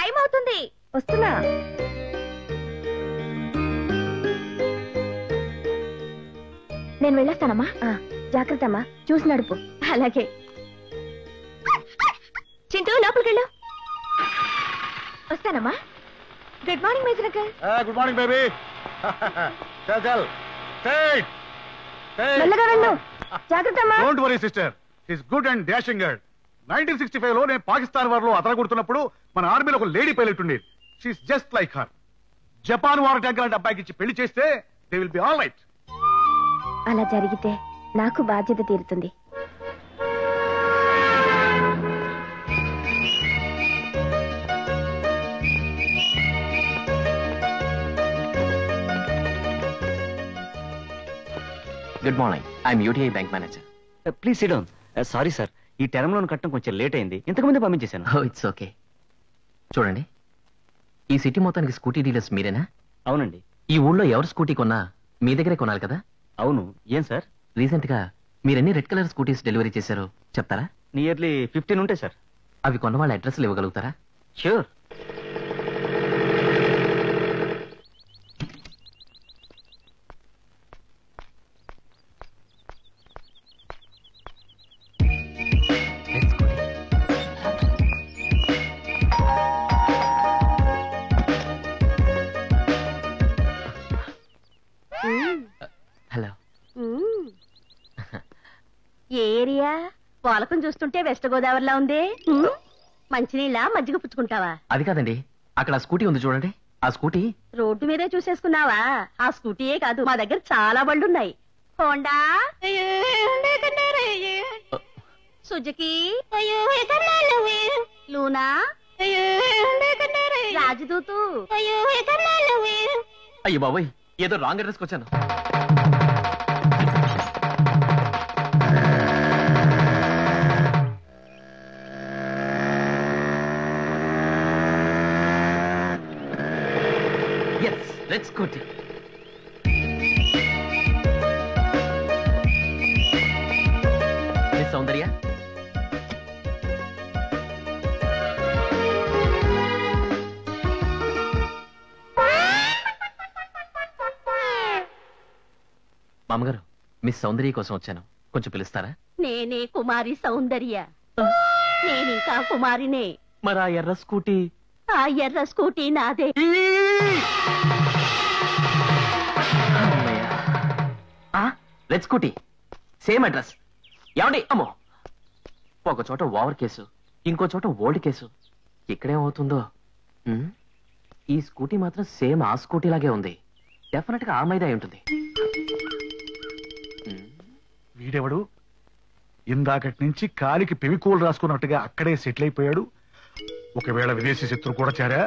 Time అవుతుంది. వస్తున్నా. నేను వెళ్ళొస్తానమ్మా. జాగ్రత్త అమ్మా, చూసి నడుపు. అలాగే. చింటూ లోపలికెళ్ళు. వస్తానమ్మా. Good morning major uncle. Good morning baby. చల్ చల్ మెల్లగా వెళ్ళు. జాగ్రత్త అమ్మా. Don't worry sister, is good and dashing girl. 1965 లో నేను పాకిస్తాన్ వార్ లో అతరగొడుతున్నప్పుడు మన ఆర్మీలో ఒక లేడీ పైలట్ ఉండేది. She is just like her. Japan war tank లాంటి అబ్బాయికి ఇచ్చి పెళ్లి చేస్తే they will be all right. అలా జరిగితే నాకు బాధ్యత తీరుతుంది. Good morning, I'm UTI bank manager. Please sit down. Sorry sir, ఈ టర్మ్ లోన్ కట్టడం కొంచెం లేట్ అయింది. ఇంతకుముందే పంపించేశాను. It's okay. చూడండి, ఈ సిటీ మొత్తానికి స్కూటీ డీలర్స్ మీరేనా? అవునండి. ఈ ఊళ్ళో ఎవరు స్కూటీ కొన్నా మీ దగ్గరే కొనాలి కదా? అవును. ఏం సార్? రీసెంట్ గా మీరెన్ని రెడ్ కలర్ స్కూటీస్ డెలివరీ చేశారో చెప్తారా? నియర్లీ 15 ఉంటాయి సార్. అవి కొన్న వాళ్ళ అడ్రస్లు ఇవ్వగలుగుతారా? ష్యూర్. హలో. ఏరియా పోలకం చూస్తుంటే వెస్ట్ గోదావరిలా ఉంది. మంచినీళ్ళ మజ్జిగ పుచ్చుకుంటావా? అది కాదండి, అక్కడ ఆ స్కూటీ ఉంది చూడండి. ఆ స్కూటీ రోడ్డు మీదే చూసేసుకున్నావా? ఆ స్కూటీయే కాదు, మా దగ్గర చాలా బళ్ళున్నాయి. Honda, Suzuki, Luna, Rajdoot. అయ్యో బాబోయ్, ఏదో రాంగ్ అడ్రస్కి వచ్చాను. Let's go. Miss Soundarya. మామగారు, మిస్ సౌందర్య కోసం వచ్చాను, కొంచెం పిలుస్తారా? నేనే కుమారి సౌందర్య. నేనింకా కుమారినే. మరి ఆ ఎర్ర స్కూటీ? ఆ ఎర్ర స్కూటీ నాదే. Red scooty, same address. ఏమండి? అమ్మో, ఒక చోట ఓవర్ కేసు, ఇంకో చోట ఓల్డ్ కేసు. ఇక్కడేమవుతుందో. ఈ స్కూటీ మాత్రం సేమ్ ఆ స్కూటీ లాగే ఉంది. డెఫినెట్ గా ఆ మీద అయి ఉంటుంది. వీడెవడు? ఇందాకటి నుంచి కాలికి పెవికోలు రాసుకున్నట్టుగా అక్కడే సెటిల్ అయిపోయాడు. ఒకవేళ విదేశీ శత్రువు కూడా చేరా?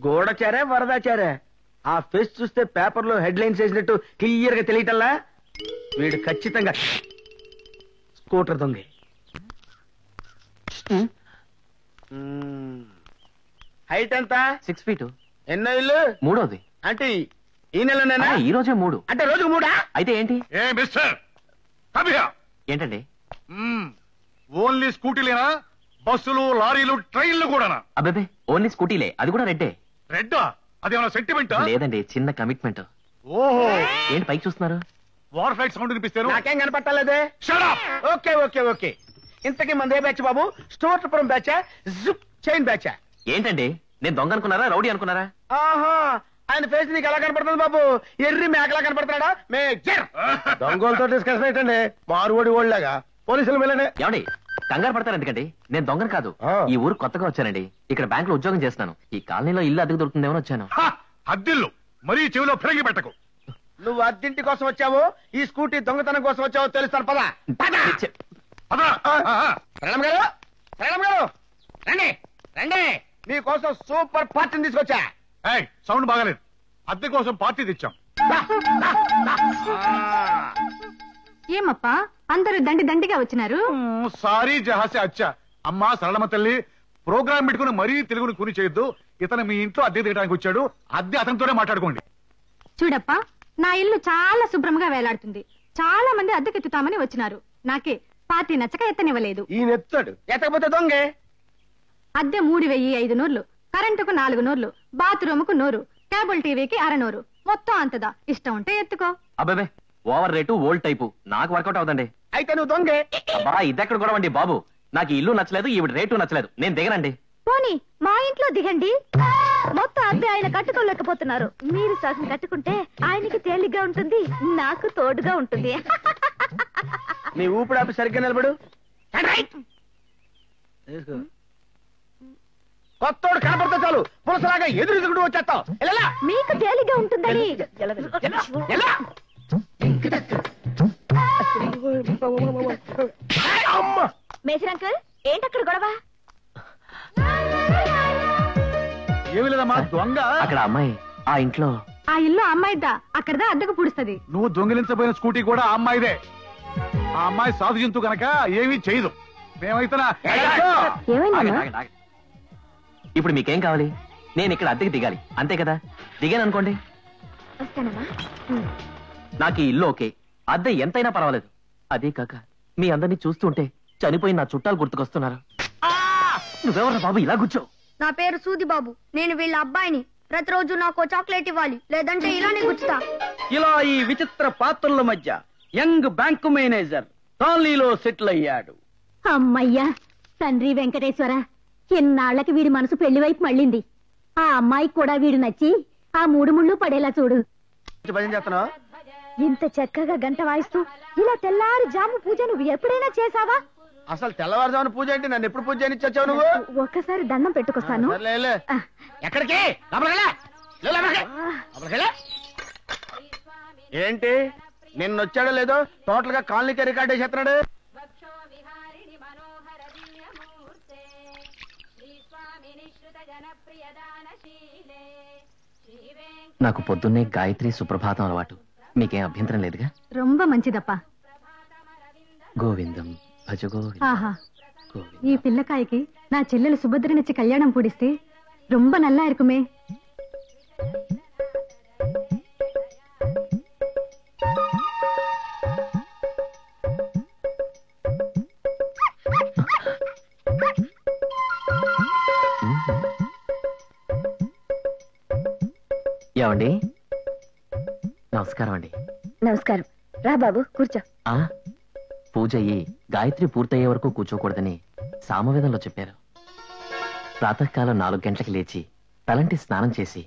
గోడచారా వరదాచారా? ఆ ఫేస్ చూస్తే పేపర్ లో హెడ్ లైన్స్ వేసినట్టు క్లియర్ గా తెలియటల్లా. వీడు ఖచ్చితంగా స్కూటర్ దొంగ. హైట్ ఎంత? 6 feet. ఎన్నో ఇల్లు? మూడోది. అంటే ఈ నెలనేనా? ఈ రోజే 3. అంటే రోజుకు 3? అయితే ఏంటి? ఏ మిస్టర్, ఏంటండి? ఓన్లీ స్కూటీలేనా? బస్సులు, లారీలు, ట్రైన్లు కూడానా? అబ్బాబే, ఓన్లీ స్కూటీలే, అది కూడా రెడ్డే. రెడ్డా? అదేమన్నా సెంటిమెంట్? లేదండి, చిన్న కమిట్మెంట్. ఓహో, ఏంటి పైకి చూస్తున్నారు? వార్ ఫ్లైట్ సౌండ్ వినిపిస్తాను. నాకేం కనపట్టలేదే. Okay okay okay. ఇంతకీ మందే బ్యాచ్ బాబు? స్టోర్పురం బ్యాచా, జిప్ చైన్ బ్యాచా? ఏంటండి, నేను దొంగ అనుకున్నారా, రౌడీ అనుకున్నారా? ఆహా, ఆయన ఫేస్ నీకు ఎలా కనపడుతుంది బాబు? ఎర్రి మేకలా కనపడుతున్నాడా? మేజర్ దొంగలతో డిస్కషన్ ఏంటండి? మారువడి ఓళ్ళగా పోలీసులు వెళ్ళండి. ఏమండి, కంగారు పడతారు ఎందుకండి? నేను దొంగను కాదు. ఈ ఊరు కొత్తగా వచ్చానండి. ఇక్కడ బ్యాంక్ లో ఉద్యోగం చేస్తున్నాను. ఈ కాలనీలో ఇల్లు అద్దెకు దొరుకుతుందేమో వచ్చాను. అద్దిల్లు మరీ చెవిలో ఫిరంగి పెట్టకు. నువ్వు అద్దింటి కోసం వచ్చావు, ఈ స్కూటీ దొంగతనం కోసం వచ్చావో తెలుస్తాను. పద ప్రణమ్ గారు, ప్రణమ్ గారు, రండి రండి, మీకోసం సూపర్ పార్టీని తీసుకొచ్చా. సౌండ్ బాగాలేదు. అద్దె కోసం పార్టీ తెచ్చాం. ఏమప్పా అందరూ దండి దండిగా వచ్చినారు? సారీ జహాసే అచ్చా. అమ్మా సరళమ్మ తల్లి, ప్రోగ్రామ్ పెట్టుకుని మరీ తెలుగుని కూని చేయొద్దు. ఇతను మీ ఇంట్లో అద్దె తీయడానికి వచ్చాడు. అద్దె అతనితోనే మాట్లాడుకోండి. చూడప్పా, నా ఇల్లు చాలా శుభ్రంగా వేలాడుతుంది. చాలా మంది అద్దెకెత్తుతామని వచ్చినారు. నాకే పార్టీ నచ్చక ఎత్తనివ్వలేదు. ఈయన ఎత్తాడు, ఎత్తకపోతే దొంగే. అద్దె 3500. కరెంటుకు 4 నూర్లు, బాత్రూముకు 100, కేబుల్ టీవీకి 1/2 మొత్తం అంతదా. ఇష్టం ఉంటే ఎత్తుకో. అబ్బాబే ఓవర్ రేటు ఓల్డ్ టైపు నాకు వర్కౌట్ అవుతండి. అయితే నువ్వు దొంగే. అబ్బా ఇదెక్కడ గొడవ అండి బాబు, నాకు ఈ ఇల్లు నచ్చలేదు, ఈవిడ రేటు నచ్చలేదు, నేను దిగనండి. పోనీ మా ఇంట్లో దిగండి. మొత్తం అద్దె ఆయన కట్టుకోలేకపోతున్నారు. మీరు సగం కట్టుకుంటే ఆయనకి తేలిగ్గా ఉంటుంది, నాకు తోడుగా ఉంటుంది. నీ ఊపిడాపి సరిగ్గా నిలబడు. కొత్తోడు కనపడితే చాలు పులసలాగా ఎదురు వచ్చేస్తావు. మీకు తేలిగ్గా ఉంటుందని. మేజర్ అంకుల్ ఏంటక్కడ గొడవ? ఏమి లేదమ్మా దొంగ. అక్కడ అమ్మాయి ఆ ఇంట్లో. ఆ ఇల్లు అమ్మాయిద్దా, అక్కడదా అద్దెకు పుడుస్తుంది. నువ్వు దొంగిలించబోయిన స్కూటీ కూడా ఆ అమ్మాయిదే. ఆ అమ్మాయి సాధు జంతు కనుక ఏమీ చేయదు. మేమైతే ఏమైందమ్మా? ఇప్పుడు మీకేం కావాలి? నేను ఇక్కడ అద్దెకి దిగాలి అంతే కదా. దిగాను అనుకోండి, వస్తానమ్మా. నాకు ఈ ఇల్లు ఓకే, అద్దె ఎంతైనా పర్వాలేదు. అదే కాక మీ అందరినీ చూస్తుంటే చనిపోయిన నా చుట్టాలు గుర్తుకొస్తున్నారు. నువ్వెవరా బాబు ఇలా కూర్చో? నా పేరు సూది బాబు. నేను వీళ్ళ అబ్బాయిని. ప్రతిరోజు నాకు చాక్లెట్ ఇవ్వాలి, లేదంటే ఇలానే గుచ్చుతా. ఇలా ఈ విచిత్ర పాత్రల మధ్య యంగ్ బ్యాంకు మేనేజర్ కాలనీలో సెటిల్ అయ్యాడు. అమ్మయ్యా తండ్రి వెంకటేశ్వర, ఎన్నాళ్లకి వీడి మనసు పెళ్లి వైపు మళ్ళింది. ఆ అమ్మాయికి కూడా వీడు నచ్చి ఆ 3 ముళ్ళు పడేలా చూడు. భజన చేస్తున్నావు? ఇంత చక్కగా గంట వాయిస్తూ ఇలా తెల్లారి జాము పూజ నువ్వు ఎప్పుడైనా చేసావా? అసలు తెల్లవారుజామున పూజ ఏంటి? నన్ను ఎప్పుడు పూజ చేయనిచ్చావు నువ్వు? ఒక్కసారి దండం పెట్టుకొస్తాను. ఆ. ఎక్కడికి? ఏంటి నిన్నొచ్చాడో లేదో టోటల్ గా కాలనీకి రికార్డ్ చేస్తున్నాడు. నాకు పొద్దున్నే గాయత్రి సుప్రభాతం అలవాటు. మీకేం అభ్యంతరం లేదుగా? రొంబ మంచిదప్పా. గోవిందం భజ గోవిందం ఆహా, గోవిందం. ఈ పిల్లకాయకి నా చెల్లెలు సుభద్రనిచ్చి కళ్యాణం పూడిస్తే రొంబ నల్లా ఇరుకుమే. ఏమండి? నమస్కారం అండి. నమస్కారం. రా బాబు కూర్చో. ఆ పూజ అయ్యి గాయత్రి పూర్తయ్యే వరకు కూర్చోకూడదని సామవేదంలో చెప్పారు. ప్రాతకాలం 4 గంటలకు లేచి తలంటి స్నానం చేసి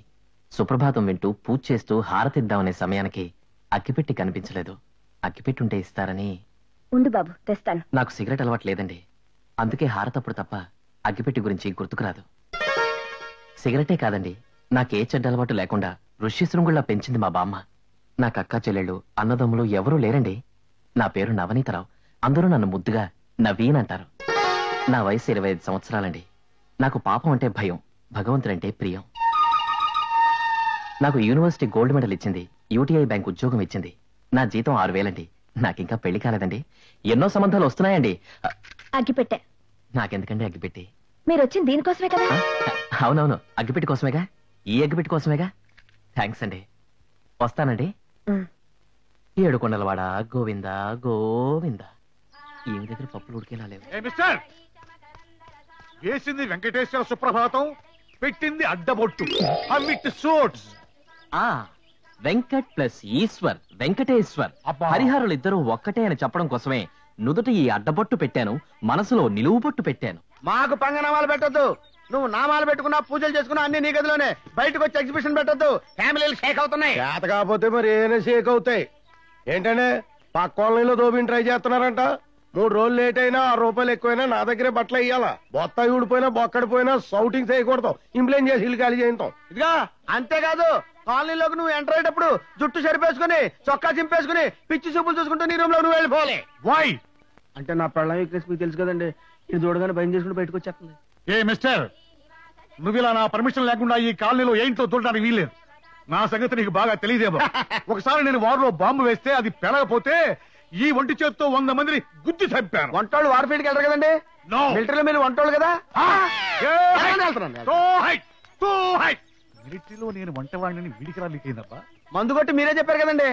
సుప్రభాతం వింటూ పూజ చేస్తూ హారతిద్దామనే సమయానికి అగ్గిపెట్టి కనిపించలేదు. అగ్గిపెట్టుంటే ఇస్తారని. ఉండు బాబు తెస్తాను. నాకు సిగరెట్ అలవాటు లేదండి, అందుకే హారతప్పుడు తప్ప అగ్గిపెట్టి గురించి గుర్తుకురాదు. సిగరెటే కాదండి, నాకే చెడ్డ అలవాటు లేకుండా ఋష్యశృంగుళ్లా పెంచింది మా బామ్మ. నాకు అక్కా చెల్లెళ్ళు అన్నదమ్ములు ఎవరూ లేరండి. నా పేరు నవనీతరావు, అందరూ నన్ను ముద్దుగా నవీన్ అంటారు. నా వయసు 25 సంవత్సరాలండి. నాకు పాపం అంటే భయం, భగవంతుడంటే ప్రియం. నాకు యూనివర్సిటీ గోల్డ్ మెడల్ ఇచ్చింది, యూటీఐ బ్యాంక్ ఉద్యోగం ఇచ్చింది. నా జీతం 6,000 అండి. నాకింకా పెళ్లి కాలేదండి. ఎన్నో సంబంధాలు వస్తున్నాయండి. అగ్గిపెట్టె. నాకెందుకండి అగ్గిపెట్టి? మీరు వచ్చింది దీనికోసమే కదా? అవునవును, అగ్గిపెట్టి కోసమేగా. ఈ అగ్గిపెట్టి కోసమేగా. థ్యాంక్స్ అండి. వస్తానండి. 7 కొండలవాడ గోవింద గోవింద. ఏమి దగ్గర పప్పులు ఉడికేలా లేవు. మిస్టర్, వేసింది వెంకటేశ్వర సుప్రభాతం, పెట్టింది అడ్డబొట్టు. వెంకట్ ప్లస్ ఈశ్వర్, వెంకటేశ్వర్. అబ్బా. హరిహరులు ఇద్దరు ఒక్కటే అని చెప్పడం కోసమే నుదుట ఈ అడ్డబొట్టు పెట్టాను, మనసులో నిలువు బొట్టు పెట్టాను. మాకు పంగనామాలు పెట్టొద్దు. నువ్వు నామాలు పెట్టుకున్నా పూజలు చేసుకున్నా అన్ని నీ గదిలోనే. బయటకు వచ్చి ఎగ్జిబిషన్ పెట్టొద్దు. ఫ్యామిలీలు షేక్ అవుతున్నాయి. చేత కాకపోతే మరి ఏమైనా షేక్ అవుతాయి. ఏంటంటే పక్క కాలనీలో దోబిని ట్రై చేస్తున్నారంట. 3 రోజులు లేట్ అయినా 6 రూపాయలు ఎక్కువైనా నా దగ్గరే బట్టలు ఇయ్యాలా. బొత్త ఊడిపోయినా బొక్కడిపోయినా సౌటింగ్ చేయకూడదు. ఇంప్లైన్ చేసి ఇల్లు ఖాళీ చేయించాం. ఇదిగా అంతేకాదు, కాలనీలోకి నువ్వు ఎంటర్ అయ్యేటప్పుడు జుట్టు సరిపేసుకుని చొక్కా చింపేసుకుని పిచ్చి చూపులు చూసుకుంటూ నీ రూమ్ లో నువ్వు వెళ్ళిపోవాలి. వై? అంటే నా పెళ్ళం వీక్నెస్ మీకు తెలుసు కదండి. ఇది చూడగానే భయం చేసుకుని బయటకు వచ్చేస్తుంది. ఏ మిస్టర్, నువ్వు ఇలా నా పర్మిషన్ లేకుండా ఈ కాలనీలో ఏంటో చూడడానికి వీల్లేదు. నా సంగతి నీకు బాగా తెలియదేమో. ఒకసారి నేను వారిలో బాంబు వేస్తే అది పెరగపోతే ఈ ఒంటి చేత్తో 100 మందిని గుద్ది చంపాను. వంటోళ్ళు వార్ఫీల్డ్కి వెళ్ళరు కదండి. No. మిలిటరీలో మీరు వంటోళ్ళు కదా. మిలిటరీలో నేను వంటవాడిని వీడికి రాలికైందబ్బా. మందు కొట్టి మీరే చెప్పారు కదండి.